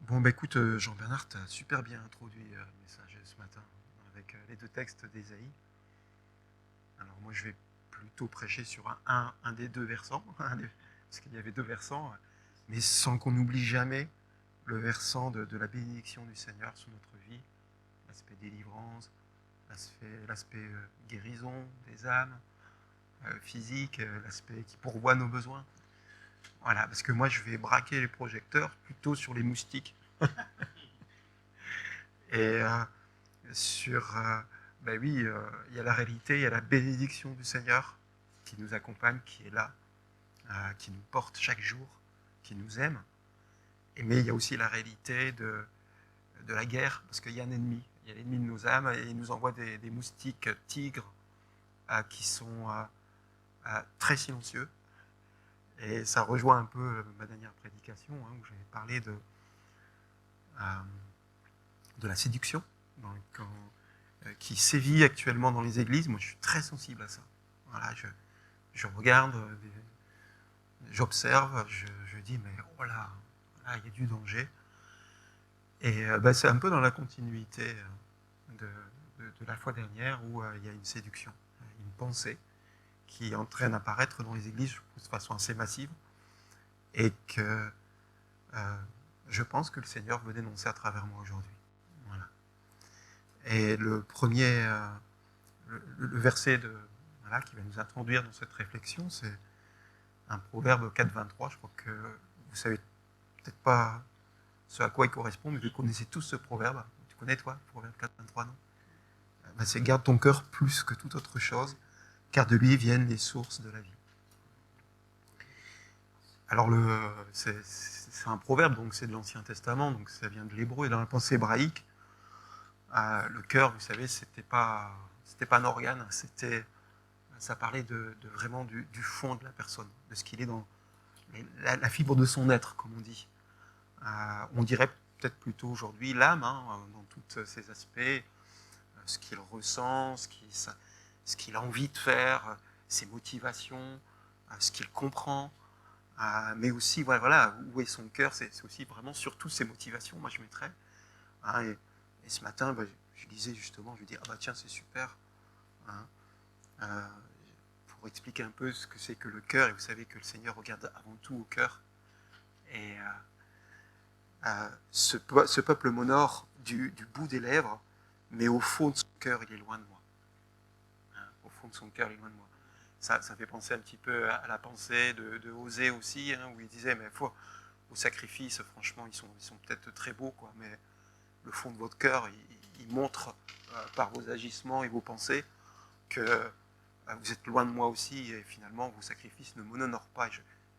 Bon, bah écoute, Jean-Bernard, tu as super bien introduit le message ce matin avec les deux textes d'Ésaïe. Alors moi, je vais plutôt prêcher sur un des deux versants, parce qu'il y avait deux versants, mais sans qu'on n'oublie jamais le versant de la bénédiction du Seigneur sur notre vie, l'aspect délivrance, l'aspect guérison des âmes, physique, l'aspect qui pourvoit nos besoins. Voilà, parce que moi, je vais braquer les projecteurs plutôt sur les moustiques. Et sur, ben oui, il y a la réalité, il y a la bénédiction du Seigneur qui nous accompagne, qui est là, qui nous porte chaque jour, qui nous aime. Mais il y a aussi la réalité de la guerre, parce qu'il y a un ennemi. Il y a l'ennemi de nos âmes, et il nous envoie des moustiques tigres qui sont très silencieux. Et ça rejoint un peu ma dernière prédication, où j'avais parlé de la séduction, qui sévit actuellement dans les églises. Moi, je suis très sensible à ça. Voilà, je regarde, j'observe, je dis, mais oh là, il y a du danger. Et c'est un peu dans la continuité de la fois dernière où il y a une séduction, une pensée qui entraîne à apparaître dans les églises de façon assez massive et que je pense que le Seigneur veut dénoncer à travers moi aujourd'hui. Voilà. Et le premier, le verset qui va nous introduire dans cette réflexion, c'est un proverbe 4,23. Je crois que vous savez peut-être pas ce à quoi il correspond, mais vous connaissez tous ce proverbe. Tu connais toi, le proverbe 4,23, non? C'est « Garde ton cœur plus que toute autre chose, car de lui viennent les sources de la vie ». Alors, c'est un proverbe, donc c'est de l'Ancien Testament, donc ça vient de l'hébreu, et dans la pensée hébraïque, le cœur, vous savez, c'était pas un organe, ça parlait vraiment du fond de la personne, de ce qu'il est dans la fibre de son être, comme on dit. On dirait peut-être plutôt aujourd'hui l'âme, dans tous ses aspects, ce qu'il ressent, ce qu'il a envie de faire, ses motivations, ce qu'il comprend, mais aussi, voilà, où est son cœur, c'est aussi vraiment surtout ses motivations, moi je mettrais. Et ce matin, je disais justement, je me dis, tiens, c'est super, pour expliquer un peu ce que c'est que le cœur, et vous savez que le Seigneur regarde avant tout au cœur, et ce peuple m'honore du bout des lèvres, mais au fond de son cœur, il est loin de moi. Au fond de son cœur, il est loin de moi. Ça fait penser un petit peu à la pensée de Osée aussi, où il disait, mais vos sacrifices, franchement, ils sont peut-être très beaux, quoi, mais le fond de votre cœur, il montre par vos agissements et vos pensées que vous êtes loin de moi aussi, et finalement, vos sacrifices ne m'honorent pas, et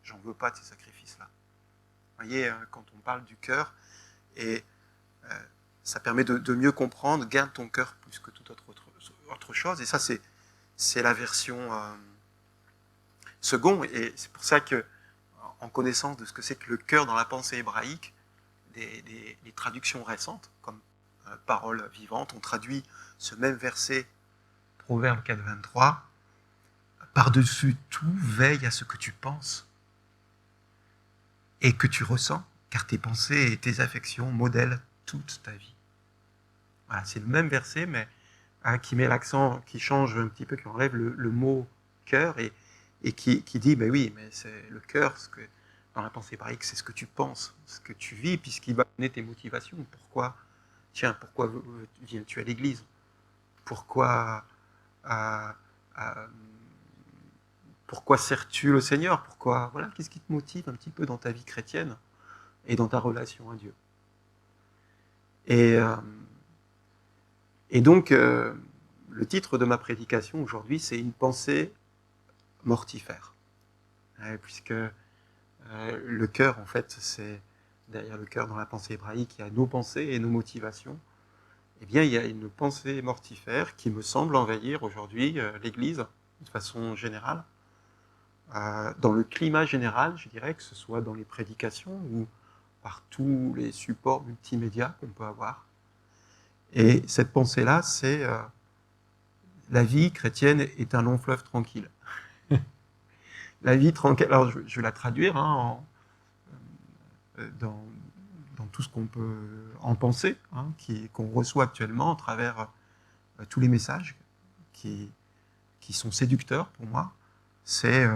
j'en veux pas de ces sacrifices-là. Vous voyez, quand on parle du cœur, et ça permet de mieux comprendre, garde ton cœur plus que toute autre chose, et ça, c'est la version second, et c'est pour ça que, en connaissance de ce que c'est que le cœur dans la pensée hébraïque, les traductions récentes, comme Parole vivante, ont traduit ce même verset, Proverbe 4,23, par-dessus tout, veille à ce que tu penses et que tu ressens, car tes pensées et tes affections modèlent toute ta vie. Voilà, c'est le même verset, mais qui met l'accent, qui change un petit peu, qui enlève le mot cœur et qui dit, mais oui, mais c'est le cœur, dans la pensée hébraïque, c'est ce que tu penses, ce que tu vis, puisqu'il va donner tes motivations. Pourquoi viens-tu à l'église? Pourquoi sers-tu le Seigneur? Voilà, qu'est-ce qui te motive un petit peu dans ta vie chrétienne et dans ta relation à Dieu? Et donc, le titre de ma prédication aujourd'hui, c'est une pensée mortifère. Puisque le cœur, en fait, c'est derrière le cœur dans la pensée hébraïque, il y a nos pensées et nos motivations. Eh bien, il y a une pensée mortifère qui me semble envahir aujourd'hui l'Église de façon générale. Dans le climat général, je dirais, que ce soit dans les prédications ou par tous les supports multimédia qu'on peut avoir. Et cette pensée-là, c'est la vie chrétienne est un long fleuve tranquille. La vie tranquille, alors je vais la traduire dans tout ce qu'on peut en penser, hein, qu'on reçoit actuellement à travers tous les messages qui sont séducteurs pour moi. C'est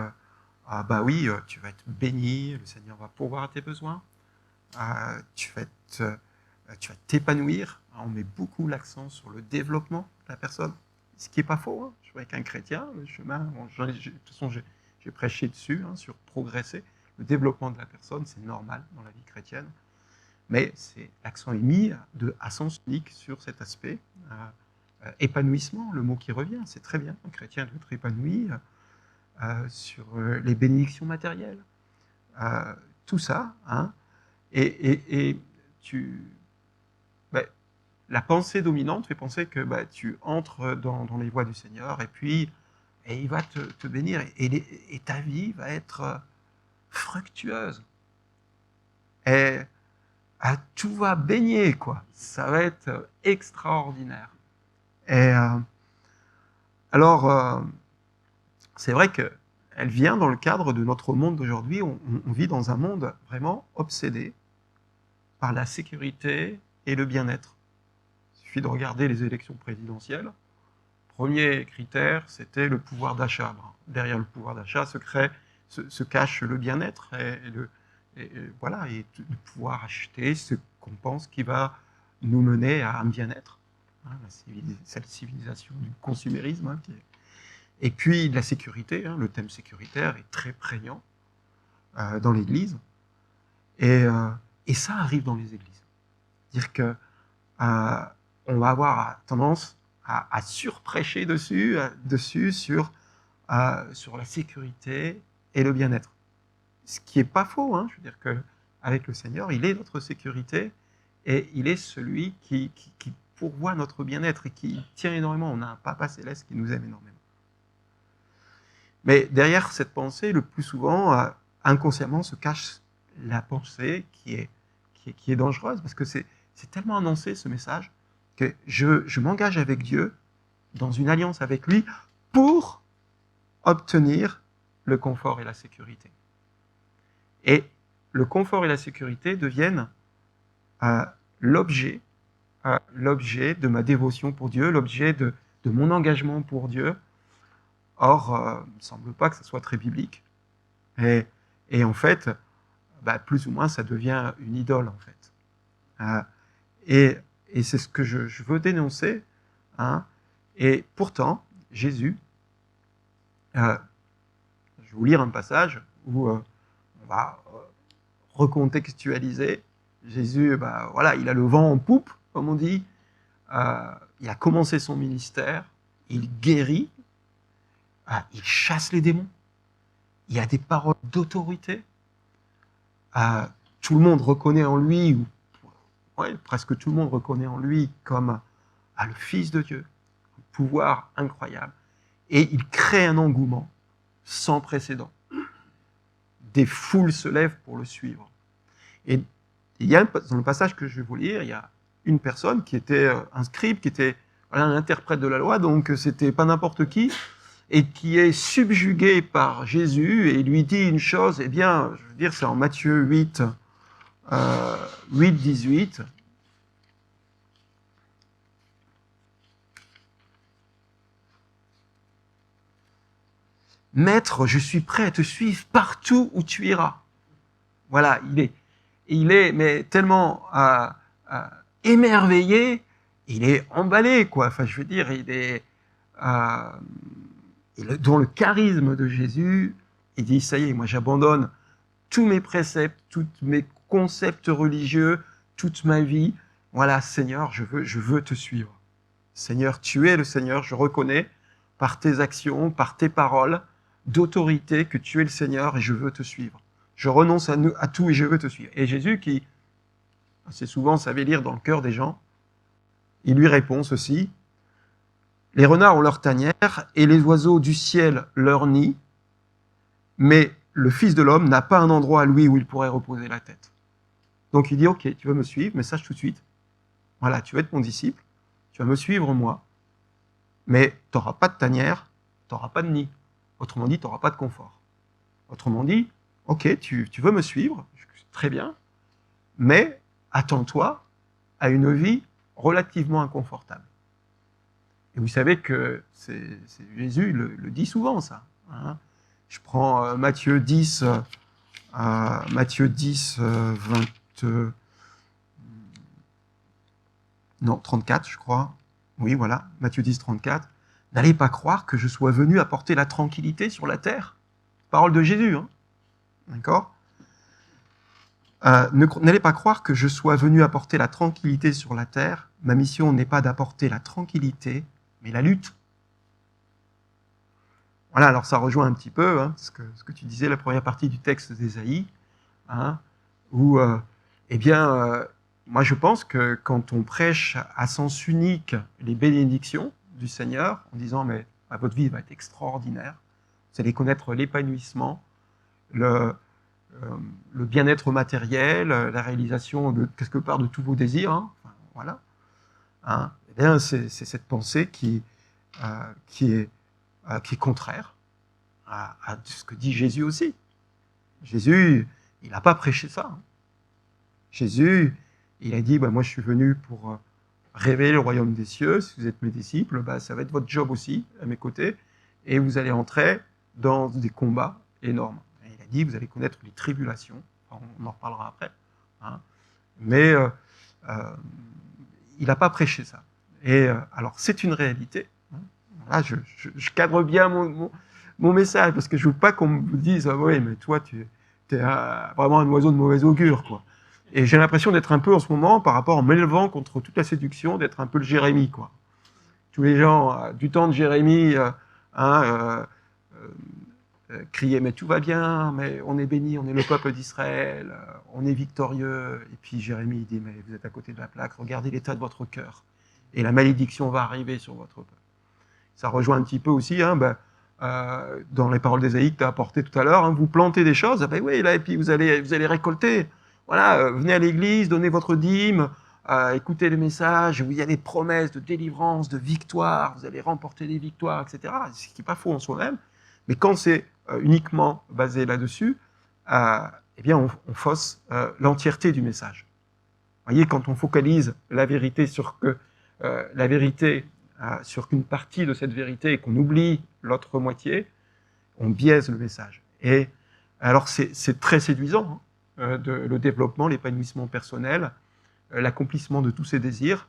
ah bah oui, tu vas être béni, le Seigneur va pourvoir à tes besoins, tu vas t'épanouir. On met beaucoup l'accent sur le développement de la personne, ce qui n'est pas faux. Hein. Je vois qu'un chrétien, le chemin, de toute façon j'ai prêché dessus, hein, sur progresser. Le développement de la personne, c'est normal dans la vie chrétienne, mais l'accent est mis à sens unique sur cet aspect. Épanouissement, le mot qui revient, c'est très bien, un chrétien doit être épanoui, sur les bénédictions matérielles, tout ça, hein, et la pensée dominante fait penser que tu entres dans les voies du Seigneur, et il va te bénir, et ta vie va être fructueuse, et tout va baigner, quoi. Ça va être extraordinaire. Et alors, c'est vrai qu'elle vient dans le cadre de notre monde d'aujourd'hui. On vit dans un monde vraiment obsédé par la sécurité et le bien-être. Il suffit de regarder les élections présidentielles. Premier critère, c'était le pouvoir d'achat. Derrière le pouvoir d'achat se cache le bien-être et de pouvoir acheter ce qu'on pense qui va nous mener à un bien-être. Cette civilisation du consumérisme. Hein, et puis la sécurité, hein, le thème sécuritaire est très prégnant dans l'Église. Et ça arrive dans les églises. C'est-à-dire qu'on va avoir tendance à surprêcher dessus sur la sécurité et le bien-être. Ce qui n'est pas faux. Hein, je veux dire qu'avec le Seigneur, il est notre sécurité et il est celui qui pourvoit notre bien-être et qui tient énormément. On a un Papa céleste qui nous aime énormément. Mais derrière cette pensée, le plus souvent, inconsciemment, se cache la pensée qui est dangereuse, parce que c'est tellement annoncé, ce message, que je m'engage avec Dieu, dans une alliance avec lui, pour obtenir le confort et la sécurité. Et le confort et la sécurité deviennent l'objet de ma dévotion pour Dieu, l'objet de mon engagement pour Dieu. Or, il ne me semble pas que ce soit très biblique. Et en fait, plus ou moins, ça devient une idole, en fait. Et c'est ce que je veux dénoncer. Hein. Et pourtant, Jésus, je vais vous lire un passage où on va recontextualiser. Jésus, il a le vent en poupe, comme on dit. Il a commencé son ministère. Il guérit. Il chasse les démons. Il y a des paroles d'autorité. Tout le monde reconnaît en lui, presque tout le monde reconnaît en lui comme le Fils de Dieu, un pouvoir incroyable. Et il crée un engouement sans précédent. Des foules se lèvent pour le suivre. Et il y a, dans le passage que je vais vous lire, il y a une personne qui était un scribe, qui était un interprète de la loi, donc c'était pas n'importe qui, et qui est subjugué par Jésus et lui dit une chose, je veux dire, c'est en Matthieu 8, 18. Maître, je suis prêt à te suivre partout où tu iras. Voilà, il est mais tellement émerveillé, il est emballé, quoi. Enfin, je veux dire, il est dans le charisme de Jésus, il dit, ça y est, moi j'abandonne tous mes préceptes, tous mes concepts religieux, toute ma vie. Voilà, Seigneur, je veux te suivre. Seigneur, tu es le Seigneur, je reconnais par tes actions, par tes paroles d'autorité que tu es le Seigneur et je veux te suivre. Je renonce à tout et je veux te suivre. Et Jésus, qui assez souvent savait lire dans le cœur des gens, il lui répond ceci: les renards ont leur tanière et les oiseaux du ciel leur nid, mais le Fils de l'homme n'a pas un endroit à lui où il pourrait reposer la tête. Donc il dit, ok, tu veux me suivre, mais sache tout de suite, voilà, tu vas être mon disciple, tu vas me suivre moi, mais tu n'auras pas de tanière, tu n'auras pas de nid. Autrement dit, tu n'auras pas de confort. Autrement dit, ok, tu veux me suivre, très bien, mais attends-toi à une vie relativement inconfortable. Et vous savez que Jésus le dit souvent, ça. Hein. Je prends Matthieu 10, 34, je crois. Oui, voilà, Matthieu 10, 34. N'allez pas croire que je sois venu apporter la tranquillité sur la terre. Parole de Jésus, hein. D'accord ? N'allez pas croire que je sois venu apporter la tranquillité sur la terre. Ma mission n'est pas d'apporter la tranquillité, mais la lutte. Voilà, alors ça rejoint un petit peu hein, ce que tu disais, la première partie du texte d'Ésaïe, hein, où, moi je pense que quand on prêche à sens unique les bénédictions du Seigneur, en disant mais votre vie va être extraordinaire, vous allez connaître l'épanouissement, le bien-être matériel, la réalisation de quelque part de tous vos désirs, hein, enfin, voilà. Hein, eh bien, c'est cette pensée qui est contraire à ce que dit Jésus aussi. Jésus, il n'a pas prêché ça. Hein. Jésus, il a dit, moi je suis venu pour révéler le royaume des cieux, si vous êtes mes disciples, ça va être votre job aussi, à mes côtés, et vous allez entrer dans des combats énormes. Et il a dit, vous allez connaître les tribulations, enfin, on en reparlera après, hein. Mais il n'a pas prêché ça. Et alors, c'est une réalité. Hein. Là, je cadre bien mon message, parce que je ne veux pas qu'on me dise, ah oui, mais toi, tu es vraiment un oiseau de mauvais augure, quoi. Et j'ai l'impression d'être un peu, en ce moment, par rapport en m'élevant contre toute la séduction, d'être un peu le Jérémie, quoi. Tous les gens du temps de Jérémie criaient, mais tout va bien, mais on est béni, on est le peuple d'Israël, on est victorieux. Et puis Jérémie, il dit, mais vous êtes à côté de la plaque, regardez l'état de votre cœur. Et la malédiction va arriver sur votre peuple. Ça rejoint un petit peu aussi, hein, dans les paroles d'Ésaïe que tu as apportées tout à l'heure, hein, vous plantez des choses, oui, là, et puis vous allez récolter. Voilà, venez à l'église, donnez votre dîme, écoutez les messages où il y a des promesses de délivrance, de victoire, vous allez remporter des victoires, etc. Ce qui n'est pas faux en soi-même, mais quand c'est uniquement basé là-dessus, on fausse l'entièreté du message. Vous voyez, quand on focalise la vérité sur qu'une partie de cette vérité et qu'on oublie l'autre moitié, on biaise le message. Et alors c'est très séduisant, hein, le développement, l'épanouissement personnel, l'accomplissement de tous ses désirs,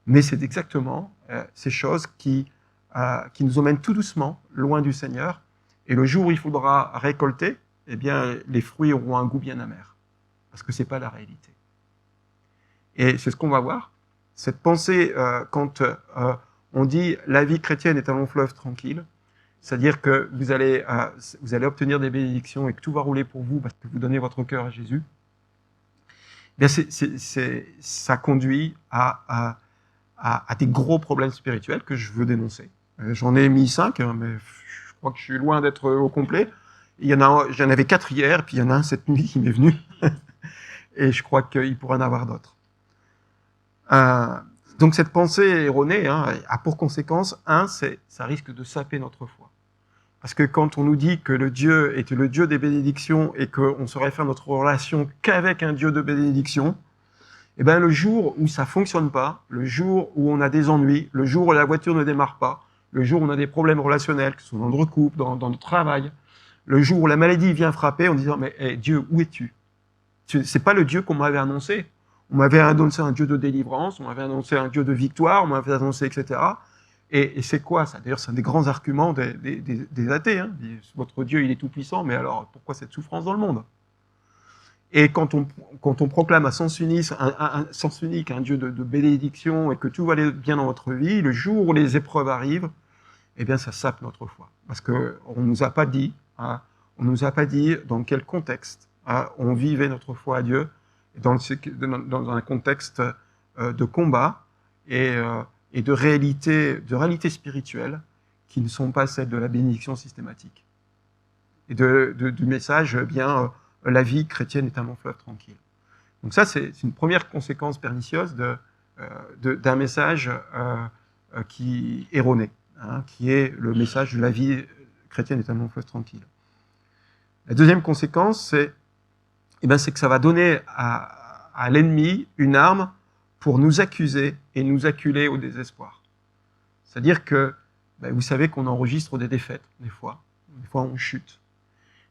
mais c'est exactement ces choses qui nous emmènent tout doucement loin du Seigneur, et le jour où il faudra récolter, les fruits auront un goût bien amer, parce que ce n'est pas la réalité. Et c'est ce qu'on va voir. Cette pensée, quand on dit « la vie chrétienne est un long fleuve tranquille », c'est-à-dire que vous allez obtenir des bénédictions et que tout va rouler pour vous parce que vous donnez votre cœur à Jésus, ça conduit à des gros problèmes spirituels que je veux dénoncer. J'en ai mis 5, hein, mais je crois que je suis loin d'être au complet. J'en avais 4 hier, puis il y en a un cette nuit qui m'est venu. Et je crois qu'il pourrait en avoir d'autres. Donc cette pensée erronée a pour conséquence, ça risque de saper notre foi. Parce que quand on nous dit que le Dieu est le Dieu des bénédictions et qu'on se réfère notre relation qu'avec un Dieu de bénédiction, le jour où ça ne fonctionne pas, le jour où on a des ennuis, le jour où la voiture ne démarre pas, le jour où on a des problèmes relationnels, que ce soit dans notre couple, dans notre travail, le jour où la maladie vient frapper en disant « mais Dieu, où es-tu » C'est pas le Dieu qu'on m'avait annoncé. On m'avait annoncé un Dieu de délivrance, on m'avait annoncé un Dieu de victoire, on m'avait annoncé, etc. Et c'est quoi ça? D'ailleurs, c'est un des grands arguments des athées. Hein. Votre Dieu, il est tout-puissant, mais alors pourquoi cette souffrance dans le monde? Et quand on proclame à sens unique un Dieu de bénédiction et que tout va aller bien dans votre vie, le jour où les épreuves arrivent, ça sape notre foi. Parce qu'on ne nous a pas dit, dans quel contexte on vivait notre foi à Dieu, dans un contexte de combat et de réalité spirituelle qui ne sont pas celles de la bénédiction systématique. Et du message, la vie chrétienne est un long fleuve tranquille. Donc ça, c'est une première conséquence pernicieuse d'un message qui est erroné, qui est le message de la vie chrétienne est un long fleuve tranquille. La deuxième conséquence, c'est que ça va donner à l'ennemi une arme pour nous accuser et nous acculer au désespoir. C'est-à-dire que, vous savez qu'on enregistre des défaites, des fois on chute.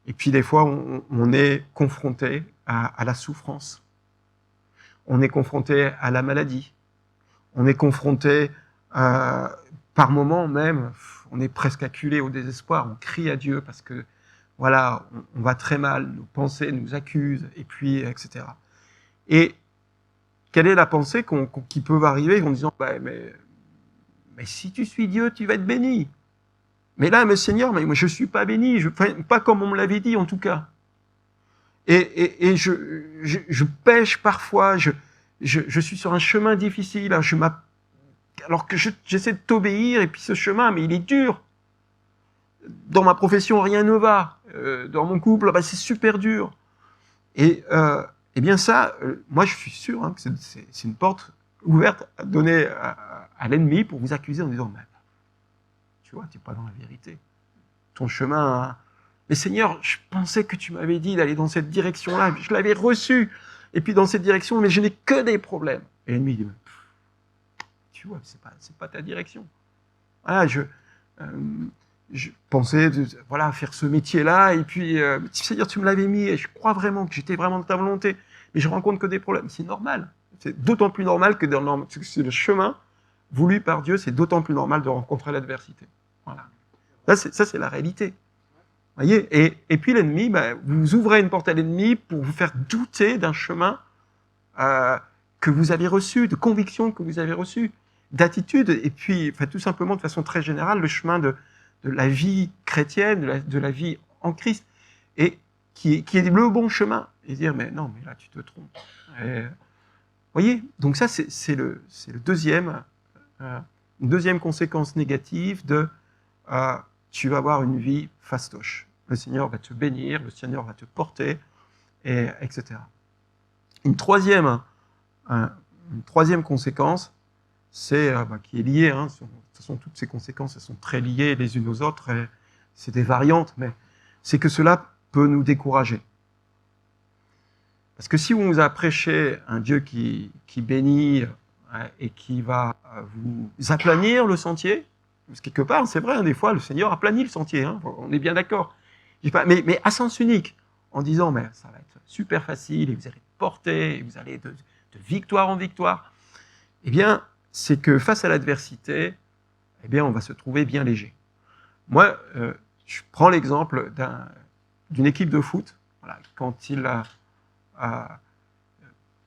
Et puis des fois on est confronté à la souffrance. On est confronté à la maladie. On est confronté, par moments même, on est presque acculé au désespoir, on crie à Dieu parce que, voilà, on va très mal, nos pensées nous accusent, et puis, etc. Et quelle est la pensée qui peut arriver en disant, mais si tu suis Dieu, tu vas être béni. Mais là, mais Seigneur, mais moi je ne suis pas béni, pas comme on me l'avait dit en tout cas. Et je pêche parfois, je suis sur un chemin difficile, alors que j'essaie de t'obéir, et puis ce chemin, mais il est dur. Dans ma profession, rien ne va. Dans mon couple, c'est super dur. Et bien ça, moi je suis sûr que c'est une porte ouverte à donner à l'ennemi pour vous accuser en disant, tu vois, tu n'es pas dans la vérité. Ton chemin... Mais Seigneur, je pensais que tu m'avais dit d'aller dans cette direction-là, je l'avais reçu, et puis dans cette direction, mais je n'ai que des problèmes. Et l'ennemi dit, tu vois, c'est pas ta direction. Voilà, je pensais faire ce métier-là, et puis, Seigneur, tu me l'avais mis, et je crois vraiment que j'étais vraiment de ta volonté, mais je rencontre que des problèmes. C'est normal. C'est d'autant plus normal que c'est le chemin voulu par Dieu, c'est d'autant plus normal de rencontrer l'adversité. Voilà. Ça, c'est la réalité. Voyez, et puis l'ennemi, vous ouvrez une porte à l'ennemi pour vous faire douter d'un chemin que vous avez reçu, de conviction que vous avez reçu, d'attitude, et puis tout simplement de façon très générale, le chemin de la vie chrétienne, de la vie en Christ, et qui est le bon chemin. Et dire, mais non, mais là tu te trompes. Voyez, donc ça c'est le deuxième, une deuxième conséquence négative de tu vas avoir une vie fastoche. Le Seigneur va te bénir, le Seigneur va te porter, etc. Une troisième conséquence, c'est qui est liée, de toute façon toutes ces conséquences elles sont très liées les unes aux autres, et c'est des variantes, mais c'est que cela peut nous décourager. Parce que si on vous a prêché un Dieu qui bénit et qui va vous aplanir le sentier, parce que quelque part, c'est vrai, des fois, le Seigneur aplanit le sentier, on est bien d'accord. Mais à sens unique, en disant, mais ça va être super facile, et vous allez porter, et vous allez de victoire en victoire, eh bien, c'est que face à l'adversité, eh bien, on va se trouver bien léger. Moi, je prends l'exemple d'une équipe de foot, voilà, quand il a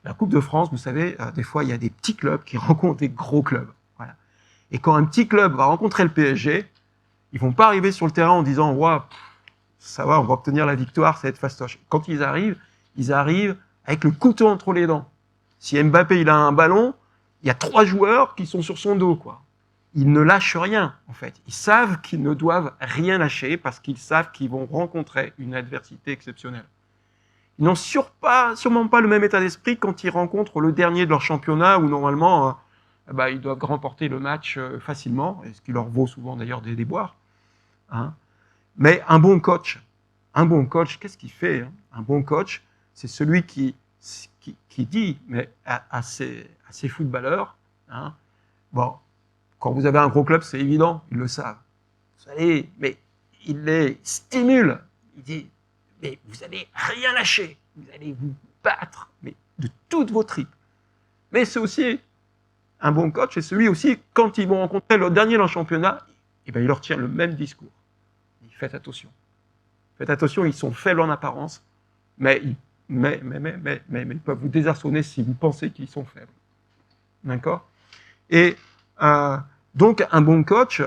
la Coupe de France, vous savez, des fois, il y a des petits clubs qui rencontrent des gros clubs. Voilà. Et quand un petit club va rencontrer le PSG, ils ne vont pas arriver sur le terrain en disant « Waouh, ça va, on va obtenir la victoire, ça va être fastoche ». Quand ils arrivent avec le couteau entre les dents. Si Mbappé il a un ballon, il y a 3 joueurs qui sont sur son dos, quoi. Ils ne lâchent rien, en fait. Ils savent qu'ils ne doivent rien lâcher parce qu'ils savent qu'ils vont rencontrer une adversité exceptionnelle. Ils n'ont sûrement pas le même état d'esprit quand ils rencontrent le dernier de leur championnat où normalement ils doivent remporter le match facilement, et ce qui leur vaut souvent d'ailleurs des déboires. Mais un bon coach, qu'est-ce qu'il fait Un bon coach, c'est celui qui dit mais à ses footballeurs, quand vous avez un gros club, c'est évident, ils le savent. Vous savez, mais il les stimule. Il dit mais vous n'allez rien lâcher, vous allez vous battre, mais de toutes vos tripes. Mais c'est aussi un bon coach, c'est celui aussi, quand ils vont rencontrer le dernier dans le championnat, il leur tient le même discours. Faites attention. Faites attention, ils sont faibles en apparence, mais ils peuvent vous désarçonner si vous pensez qu'ils sont faibles. D'accord ? Et donc, un bon coach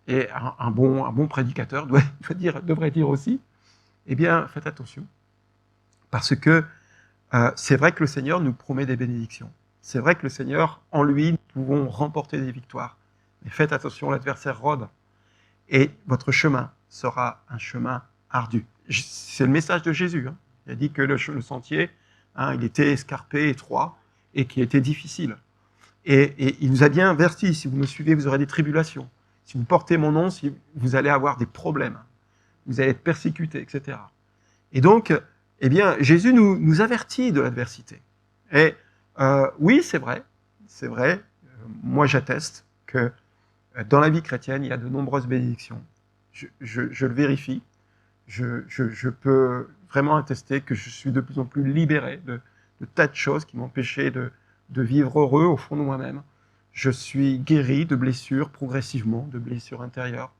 et un bon prédicateur devrait dire aussi, eh bien, faites attention. Parce que c'est vrai que le Seigneur nous promet des bénédictions. C'est vrai que le Seigneur, en lui, nous pouvons remporter des victoires. Mais faites attention, l'adversaire rôde. Et votre chemin sera un chemin ardu. C'est le message de Jésus. Il a dit que le sentier, il était escarpé, étroit, et qu'il était difficile. Et il nous a bien averti, si vous me suivez, vous aurez des tribulations. Si vous portez mon nom, vous allez avoir des problèmes. Vous allez être persécutés, etc. Et donc, eh bien, Jésus nous avertit de l'adversité. Et oui, c'est vrai, moi j'atteste que dans la vie chrétienne, il y a de nombreuses bénédictions. Je le vérifie. Je peux vraiment attester que je suis de plus en plus libéré de tas de choses qui m'empêchaient de vivre heureux au fond de moi-même. Je suis guéri de blessures progressivement, de blessures intérieures.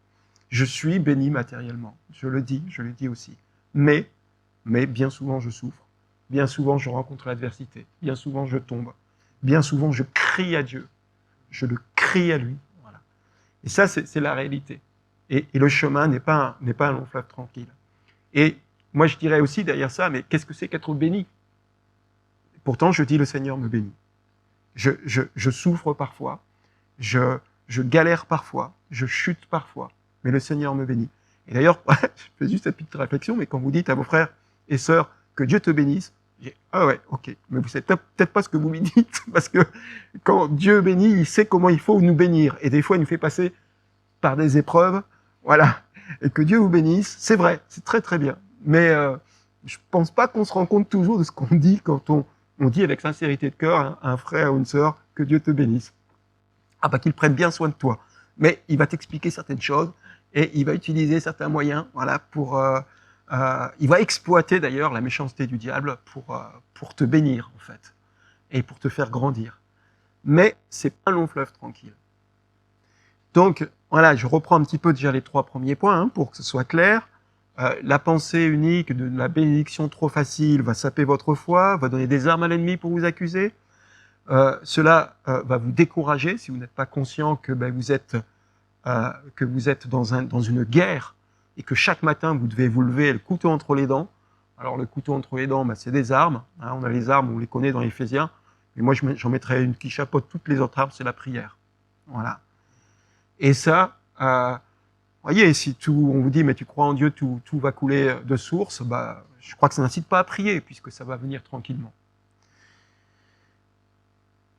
Je suis béni matériellement, je le dis aussi. Mais bien souvent je souffre, bien souvent je rencontre l'adversité, bien souvent je tombe, bien souvent je crie à Dieu, je le crie à lui. Voilà. Et ça, c'est la réalité. Et le chemin n'est pas un long fleuve tranquille. Et moi, je dirais aussi derrière ça, mais qu'est-ce que c'est qu'être béni? Pourtant, je dis, le Seigneur me bénit. Je souffre parfois, je galère parfois, je chute parfois, mais le Seigneur me bénit. Et d'ailleurs, je fais juste cette petite réflexion, mais quand vous dites à vos frères et sœurs que Dieu te bénisse, je dis, ah ouais, ok, mais vous savez peut-être pas ce que vous lui dites, parce que quand Dieu bénit, il sait comment il faut nous bénir. Et des fois, il nous fait passer par des épreuves, voilà. Et que Dieu vous bénisse, c'est vrai, c'est très très bien. Mais je pense pas qu'on se rend compte toujours de ce qu'on dit quand on dit avec sincérité de cœur à un frère ou une sœur que Dieu te bénisse. Ah bah qu'il prenne bien soin de toi. Mais il va t'expliquer certaines choses et il va utiliser certains moyens, voilà, il va exploiter d'ailleurs la méchanceté du diable pour te bénir en fait et pour te faire grandir. Mais c'est pas un long fleuve tranquille. Donc, voilà, je reprends un petit peu déjà les 3 premiers points pour que ce soit clair. La pensée unique de la bénédiction trop facile va saper votre foi, va donner des armes à l'ennemi pour vous accuser. Cela va vous décourager si vous n'êtes pas conscient que vous êtes dans une guerre et que chaque matin vous devez vous lever le couteau entre les dents. Alors le couteau entre les dents, c'est des armes. On a les armes, on les connaît dans Éphésiens. Mais moi, j'en mettrais une qui chapeaute toutes les autres armes, c'est la prière. Voilà. Et ça, voyez, si on vous dit, mais tu crois en Dieu, tout va couler de source, je crois que ça n'incite pas à prier, puisque ça va venir tranquillement.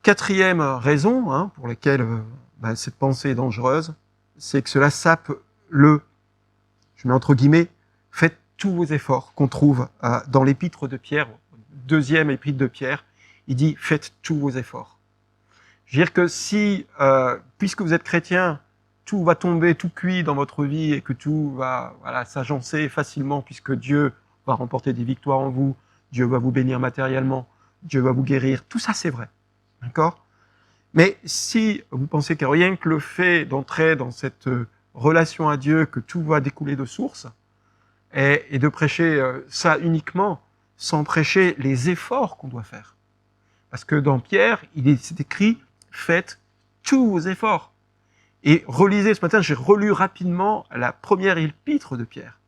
4e raison pour laquelle cette pensée est dangereuse, c'est que cela sape je mets entre guillemets, faites tous vos efforts qu'on trouve dans l'épître de Pierre, 2e épître de Pierre, il dit, faites tous vos efforts. Je veux dire que si, puisque vous êtes chrétien, tout va tomber tout cuit dans votre vie et que tout va s'agencer facilement puisque Dieu va remporter des victoires en vous, Dieu va vous bénir matériellement, Dieu va vous guérir, tout ça c'est vrai. D'accord? Mais si vous pensez que rien que le fait d'entrer dans cette relation à Dieu, que tout va découler de source, et de prêcher ça uniquement, sans prêcher les efforts qu'on doit faire. Parce que dans Pierre, c'est écrit « Faites tous vos efforts ». Et relisez, ce matin, j'ai relu rapidement la première épître de Pierre.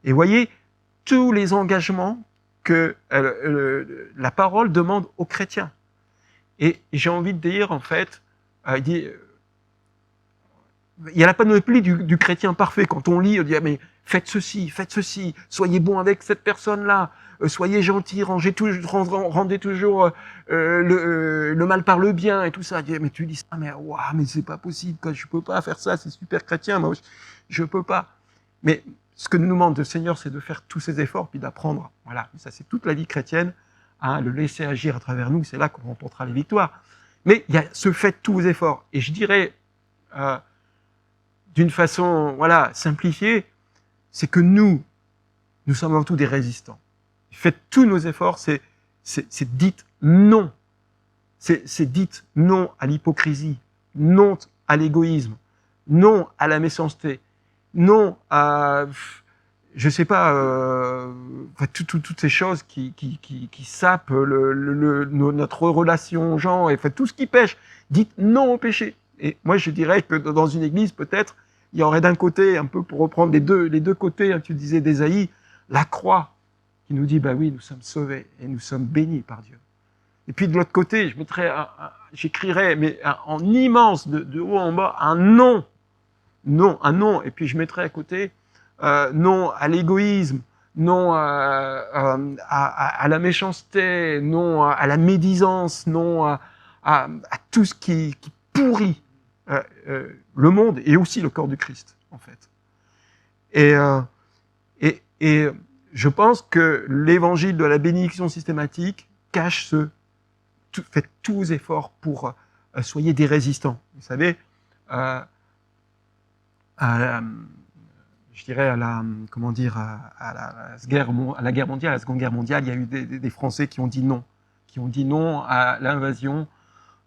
Et voyez tous les engagements que la parole demande aux chrétiens. Et j'ai envie de dire, en fait, il dit, il y a la panoplie du chrétien parfait. Quand on lit, on dit, mais faites ceci, soyez bon avec cette personne-là, soyez gentil, rendez toujours le mal par le bien et tout ça. Mais tu dis ça, mais c'est pas possible, je peux pas faire ça, c'est super chrétien, moi je peux pas. Mais ce que nous demande le Seigneur, c'est de faire tous ces efforts puis d'apprendre. Voilà, ça c'est toute la vie chrétienne, le laisser agir à travers nous, c'est là qu'on remportera les victoires. Mais il y a ce fait tous vos efforts. Et je dirais, d'une façon simplifiée, c'est que nous sommes avant tout des résistants. Faites tous nos efforts, c'est dites non. C'est dites non à l'hypocrisie, non à l'égoïsme, non à la méchanceté, non à, je sais pas, toutes ces choses qui sapent notre relation aux gens, et tout ce qui pêche. Dites non au péché. Et moi, je dirais que dans une église, peut-être, il y aurait d'un côté, un peu pour reprendre les deux côtés, tu disais d'Ésaïe, la croix, qui nous dit, oui, nous sommes sauvés et nous sommes bénis par Dieu. Et puis de l'autre côté, j'écrirais, mais en immense, de haut en bas, un non. Non, un non. Et puis je mettrais à côté, non à l'égoïsme, non à la méchanceté, non à la médisance, non à tout ce qui pourrit le monde et aussi le corps du Christ, en fait. Et je pense que l'évangile de la bénédiction systématique cache faites tous vos efforts pour soyez des résistants. Vous savez, je dirais à la guerre mondiale, à la Seconde Guerre mondiale, il y a eu des Français qui ont dit non à l'invasion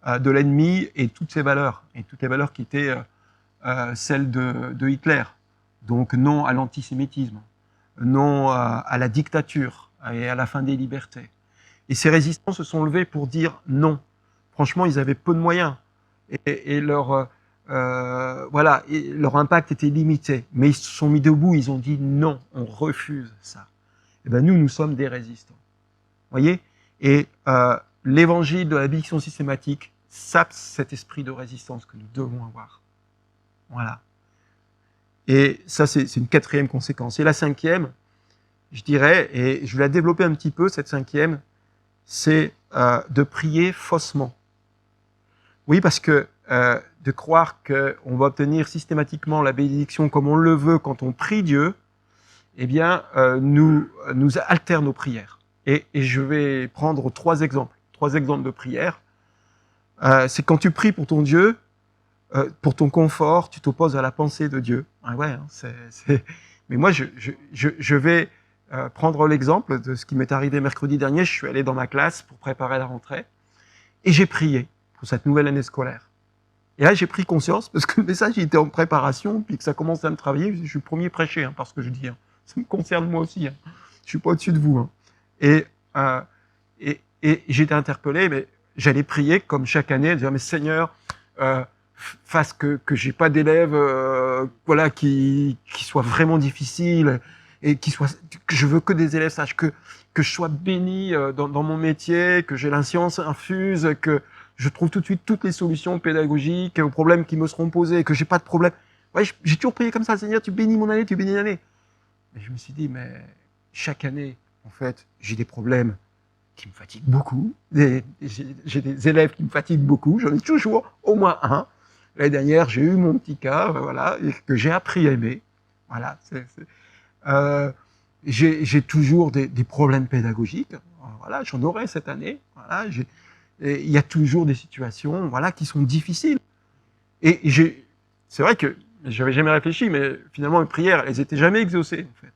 de l'ennemi et toutes les valeurs qui étaient celles de Hitler. Donc non à l'antisémitisme, non à la dictature et à la fin des libertés. Et ces résistants se sont levés pour dire non. Franchement, ils avaient peu de moyens et leur impact était limité. Mais ils se sont mis debout, ils ont dit non, on refuse ça. Et ben nous sommes des résistants. Vous voyez? Et l'évangile de la bénédiction systématique sape cet esprit de résistance que nous devons avoir. Voilà. Et ça, c'est une quatrième conséquence. Et la cinquième, je dirais, et je vais la développer un petit peu, cette cinquième, c'est de prier faussement. Oui, parce que de croire qu'on va obtenir systématiquement la bénédiction comme on le veut quand on prie Dieu, eh bien, nous altère nos prières. Et je vais prendre trois exemples de prières. C'est quand tu pries pour ton Dieu, pour ton confort, tu t'opposes à la pensée de Dieu. Ah ouais, hein, Mais moi, je vais prendre l'exemple de ce qui m'est arrivé mercredi dernier. Je suis allé dans ma classe pour préparer la rentrée et j'ai prié pour cette nouvelle année scolaire. Et là, j'ai pris conscience, parce que le message il était en préparation, puis que ça commençait à me travailler. Je suis le premier prêché, hein, parce que je dis, hein, ça me concerne moi aussi. Hein. Je suis pas au-dessus de vous. Hein. Et j'étais interpellé, mais j'allais prier comme chaque année, dire, mais Seigneur, fasse que j'ai pas d'élèves, qui soient vraiment difficiles et que je veux que des élèves sages, que je sois béni dans mon métier, que j'ai la science infuse, que je trouve tout de suite toutes les solutions pédagogiques aux problèmes qui me seront posés, que j'ai pas de problème. Ouais, j'ai toujours prié comme ça, Seigneur, tu bénis mon année, tu bénis l'année. Et je me suis dit, mais chaque année, en fait, j'ai des problèmes qui me fatiguent beaucoup. J'ai des élèves qui me fatiguent beaucoup. J'en ai toujours au moins un. L'année dernière, j'ai eu mon petit cas, voilà, que j'ai appris à aimer. Voilà. J'ai toujours des problèmes pédagogiques. Voilà, j'en aurai cette année. Voilà, il y a toujours des situations, voilà, qui sont difficiles. Et c'est vrai que j'avais jamais réfléchi, mais finalement, mes prières, elles étaient jamais exaucées, en fait.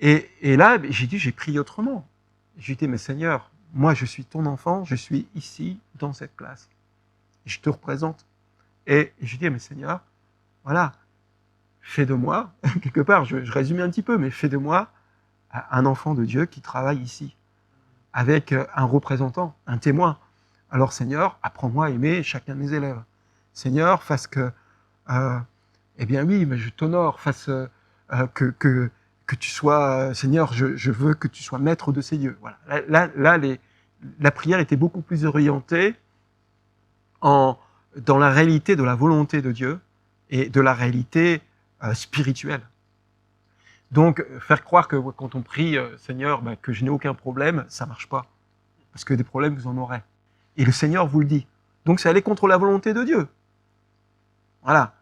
Et là, j'ai prié autrement. J'ai dit, mais Seigneur, moi, je suis ton enfant, je suis ici, dans cette classe. Je te représente. Et j'ai dit, mais Seigneur, voilà, fais de moi, quelque part, je résumais un petit peu, mais fais de moi un enfant de Dieu qui travaille ici, avec un représentant, un témoin. Alors, Seigneur, apprends-moi à aimer chacun de mes élèves. Seigneur, fasse que, eh bien oui, mais je t'honore, fasse que tu sois, Seigneur, je veux que tu sois maître de ces lieux. Voilà. Là, la prière était beaucoup plus orientée dans la réalité de la volonté de Dieu et de la réalité spirituelle. Donc, faire croire que quand on prie, Seigneur, que je n'ai aucun problème, ça marche pas. Parce que des problèmes, vous en aurez. Et le Seigneur vous le dit. Donc, c'est aller contre la volonté de Dieu. Voilà.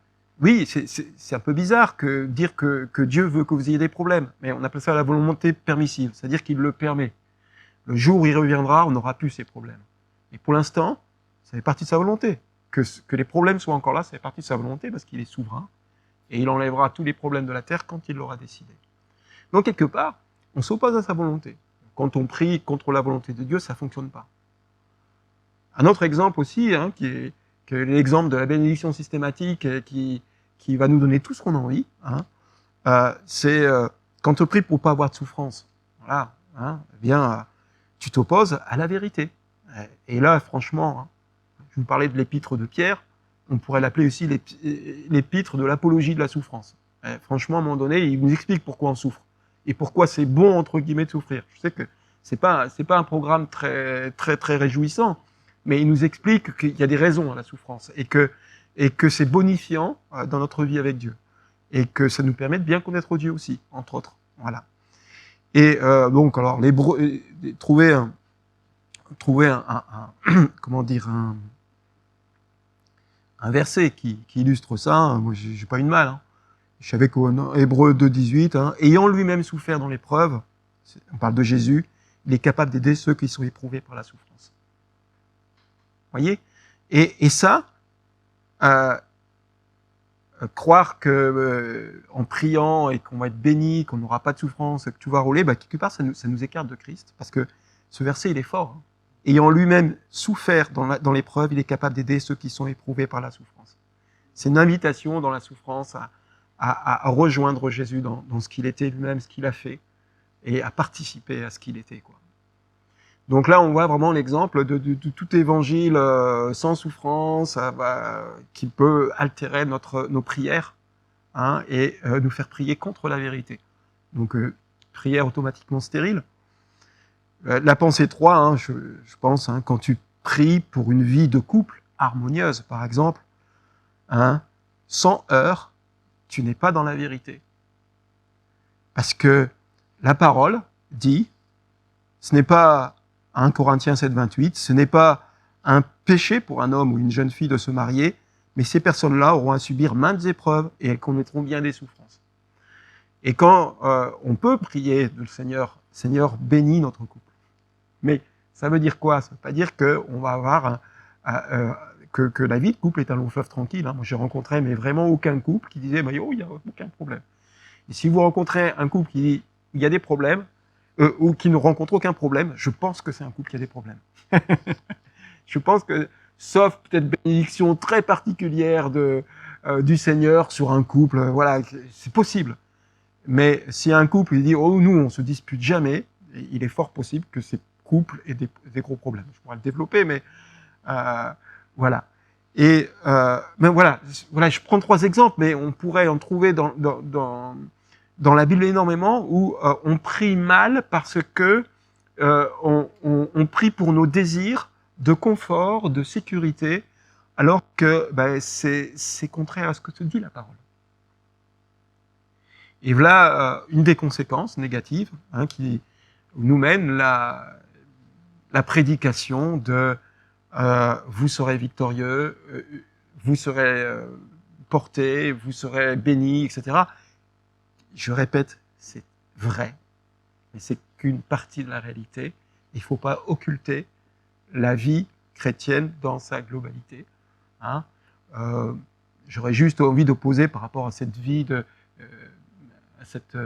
Oui, c'est un peu bizarre que dire que Dieu veut que vous ayez des problèmes, mais on appelle ça la volonté permissive, c'est-à-dire qu'il le permet. Le jour où il reviendra, on n'aura plus ces problèmes. Et pour l'instant, ça fait partie de sa volonté. Que les problèmes soient encore là, ça fait partie de sa volonté, parce qu'il est souverain, et il enlèvera tous les problèmes de la terre quand il l'aura décidé. Donc, quelque part, on s'oppose à sa volonté. Quand on prie contre la volonté de Dieu, ça ne fonctionne pas. Un autre exemple aussi, hein, qui est l'exemple de la bénédiction systématique qui va nous donner tout ce qu'on a envie, hein, c'est quand on prie pour ne pas avoir de souffrance. Voilà, hein, eh bien, tu t'opposes à la vérité. Et là, franchement, hein, je vous parlais de l'épître de Pierre, on pourrait l'appeler aussi l'épître de l'apologie de la souffrance. Franchement, à un moment donné, il nous explique pourquoi on souffre et pourquoi c'est bon, entre guillemets, de souffrir. Je sais que c'est pas un programme très, très, très réjouissant, mais il nous explique qu'il y a des raisons à la souffrance et que c'est bonifiant dans notre vie avec Dieu et que ça nous permet de bien connaître Dieu aussi, entre autres. Voilà. Et donc, alors, trouver un comment dire, un verset qui illustre ça, moi, j'ai pas eu de mal. Hein. Je savais qu'en Hébreux 2,18, ayant lui-même souffert dans l'épreuve, on parle de Jésus, il est capable d'aider ceux qui sont éprouvés par la souffrance. Vous voyez? Et ça, croire que en priant et qu'on va être béni, qu'on n'aura pas de souffrance, que tout va rouler, quelque part ça nous écarte de Christ, parce que ce verset il est fort. Ayant lui-même souffert dans l'épreuve, il est capable d'aider ceux qui sont éprouvés par la souffrance. C'est une invitation dans la souffrance à rejoindre Jésus dans ce qu'il était lui-même, ce qu'il a fait, et à participer à ce qu'il était, quoi. Donc là, on voit vraiment l'exemple de tout évangile sans souffrance qui peut altérer nos prières et nous faire prier contre la vérité. Donc, prière automatiquement stérile. La pensée 3, je pense, quand tu pries pour une vie de couple harmonieuse, par exemple, sans heurts, tu n'es pas dans la vérité. Parce que la parole dit, ce n'est pas 1 Corinthiens 7, 28, ce n'est pas un péché pour un homme ou une jeune fille de se marier, mais ces personnes-là auront à subir maintes épreuves et elles connaîtront bien des souffrances. Et quand on peut prier le Seigneur, Seigneur, bénis notre couple. Mais ça veut dire quoi? Ça ne veut pas dire qu'on va avoir que la vie de couple est un long fleuve tranquille. Moi, j'ai rencontré mais vraiment aucun couple qui disait il n'y a aucun problème. Et si vous rencontrez un couple qui dit il y a des problèmes, ou qui ne rencontre aucun problème, je pense que c'est un couple qui a des problèmes. Je pense que, sauf peut-être bénédiction très particulière du Seigneur sur un couple, voilà, c'est possible. Mais si un couple il dit nous on se dispute jamais, il est fort possible que ces couples aient des gros problèmes. Je pourrais le développer, mais voilà. Et mais voilà, je prends 3 exemples, mais on pourrait en trouver dans la Bible énormément où on prie mal parce que on prie pour nos désirs de confort, de sécurité, alors que c'est contraire à ce que te dit la parole. Et voilà une des conséquences négatives qui nous mène la prédication de vous serez victorieux, vous serez portés, vous serez bénis, etc. Je répète, c'est vrai, mais c'est qu'une partie de la réalité. Il ne faut pas occulter la vie chrétienne dans sa globalité. J'aurais juste envie d'opposer par rapport à cette vie, à cette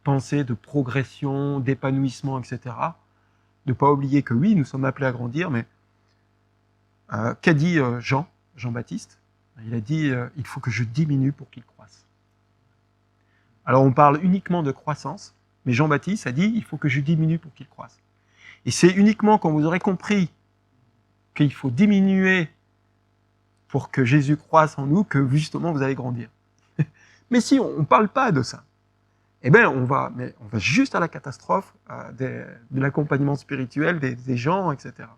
pensée de progression, d'épanouissement, etc. De ne pas oublier que oui, nous sommes appelés à grandir, mais qu'a dit Jean-Baptiste? Il a dit il faut que je diminue pour qu'il croisse. Alors on parle uniquement de croissance, mais Jean-Baptiste a dit il faut que je diminue pour qu'il croisse. Et c'est uniquement quand vous aurez compris qu'il faut diminuer pour que Jésus croisse en nous que justement vous allez grandir. Mais si on ne parle pas de ça, on va juste à la catastrophe de l'accompagnement spirituel des gens, etc.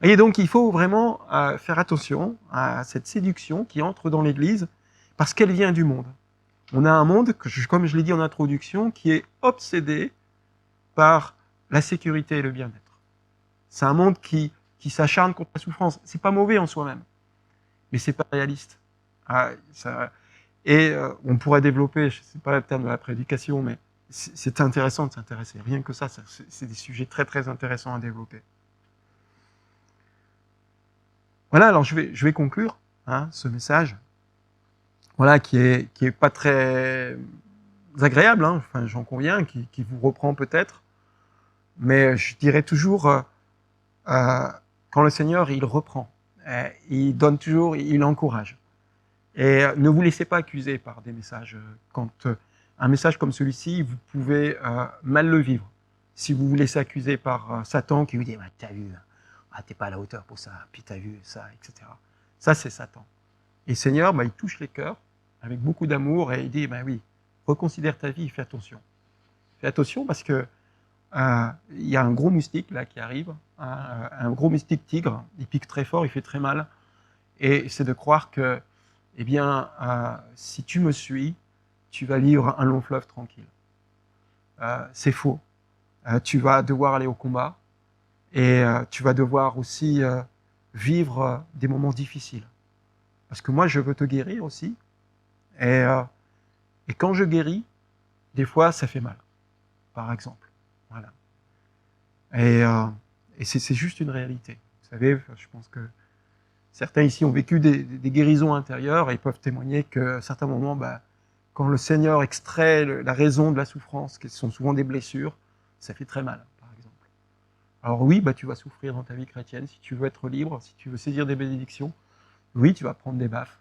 Et donc il faut vraiment faire attention à cette séduction qui entre dans l'Église parce qu'elle vient du monde. On a un monde, comme je l'ai dit en introduction, qui est obsédé par la sécurité et le bien-être. C'est un monde qui s'acharne contre la souffrance. C'est pas mauvais en soi-même, mais c'est pas réaliste. On pourrait développer, je sais pas le terme de la prédication, mais c'est intéressant de s'intéresser. Rien que ça, c'est des sujets très très intéressants à développer. Voilà, alors je vais conclure ce message. Voilà, qui est pas très agréable, enfin j'en conviens, qui vous reprend peut-être, mais je dirais toujours quand le Seigneur il reprend, il donne toujours, il encourage, et ne vous laissez pas accuser par des messages. Quand un message comme celui-ci, vous pouvez mal le vivre. Si vous vous laissez accuser par Satan qui vous dit t'as vu, t'es pas à la hauteur pour ça, puis t'as vu ça, etc. Ça c'est Satan. Et le Seigneur, il touche les cœurs avec beaucoup d'amour et il dit, oui, reconsidère ta vie, fais attention. Fais attention parce que il y a un gros moustique là qui arrive, un gros moustique tigre, il pique très fort, il fait très mal. Et c'est de croire que, si tu me suis, tu vas vivre un long fleuve tranquille. C'est faux. Tu vas devoir aller au combat et tu vas devoir aussi vivre des moments difficiles. Parce que moi, je veux te guérir aussi, Et quand je guéris, des fois, ça fait mal, par exemple. Voilà. Et c'est juste une réalité. Vous savez, je pense que certains ici ont vécu des guérisons intérieures et peuvent témoigner qu'à certains moments, quand le Seigneur extrait la raison de la souffrance, qui sont souvent des blessures, ça fait très mal, par exemple. Alors oui, tu vas souffrir dans ta vie chrétienne, si tu veux être libre, si tu veux saisir des bénédictions, oui, tu vas prendre des baffes.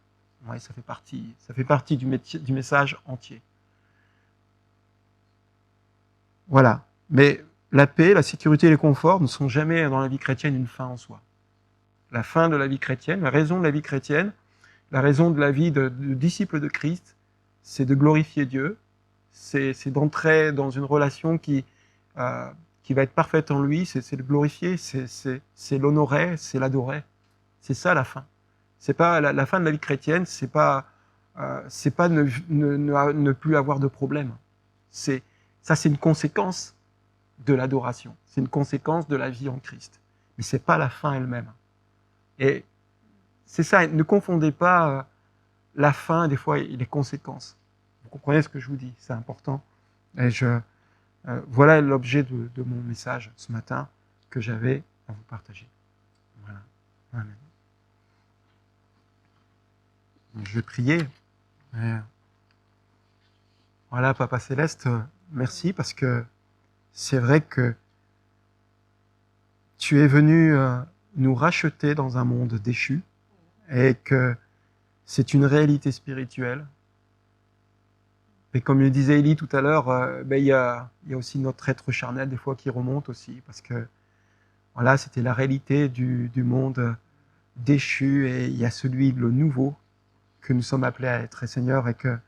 Ouais, ça fait partie du message entier. Voilà. Mais la paix, la sécurité et le confort ne sont jamais dans la vie chrétienne une fin en soi. La fin de la vie chrétienne, la raison de la vie chrétienne, la raison de la vie de disciple de Christ, c'est de glorifier Dieu, c'est d'entrer dans une relation qui va être parfaite en lui, c'est le glorifier, c'est l'honorer, c'est l'adorer. C'est ça la fin. C'est pas la fin de la vie chrétienne, c'est pas ne plus avoir de problème. C'est une conséquence de l'adoration. C'est une conséquence de la vie en Christ. Mais c'est pas la fin elle-même. Et c'est ça, ne confondez pas la fin, des fois, et les conséquences. Vous comprenez ce que je vous dis, c'est important. Et voilà l'objet de mon message ce matin que j'avais à vous partager. Voilà. Amen. Je vais prier. Voilà, Papa Céleste, merci parce que c'est vrai que tu es venu nous racheter dans un monde déchu et que c'est une réalité spirituelle. Et comme le disait Élie tout à l'heure, il y a aussi notre être charnel des fois qui remonte aussi parce que voilà, c'était la réalité du monde déchu et il y a celui, le nouveau, que nous sommes appelés à être, Seigneur, et que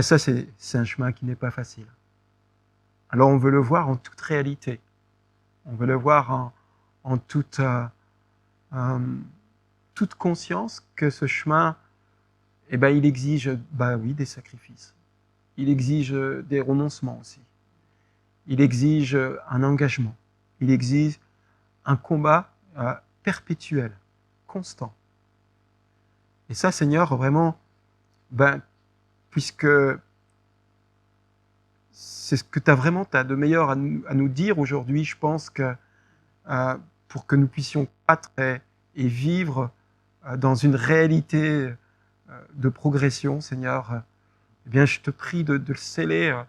ça, c'est un chemin qui n'est pas facile. Alors on veut le voir en toute réalité. On veut le voir en toute conscience que ce chemin, il exige, oui, des sacrifices. Il exige des renoncements aussi. Il exige un engagement. Il exige un combat perpétuel, constant. Et ça, Seigneur, vraiment, puisque c'est ce que tu as de meilleur à nous dire aujourd'hui, je pense que pour que nous puissions croître et vivre dans une réalité de progression, Seigneur, je te prie de le sceller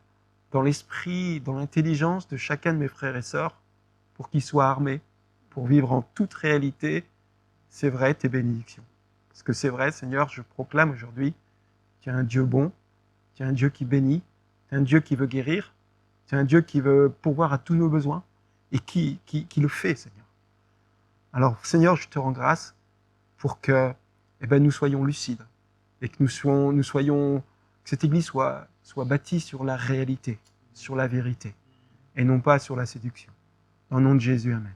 dans l'esprit, dans l'intelligence de chacun de mes frères et sœurs, pour qu'ils soient armés, pour vivre en toute réalité, c'est vrai, tes bénédictions. Parce que c'est vrai, Seigneur, je proclame aujourd'hui, tu es un Dieu bon, tu es un Dieu qui bénit, tu es un Dieu qui veut guérir, tu es un Dieu qui veut pourvoir à tous nos besoins, et qui le fait, Seigneur. Alors, Seigneur, je te rends grâce pour que nous soyons lucides, et que que cette Église soit bâtie sur la réalité, sur la vérité, et non pas sur la séduction. Au nom de Jésus, amen.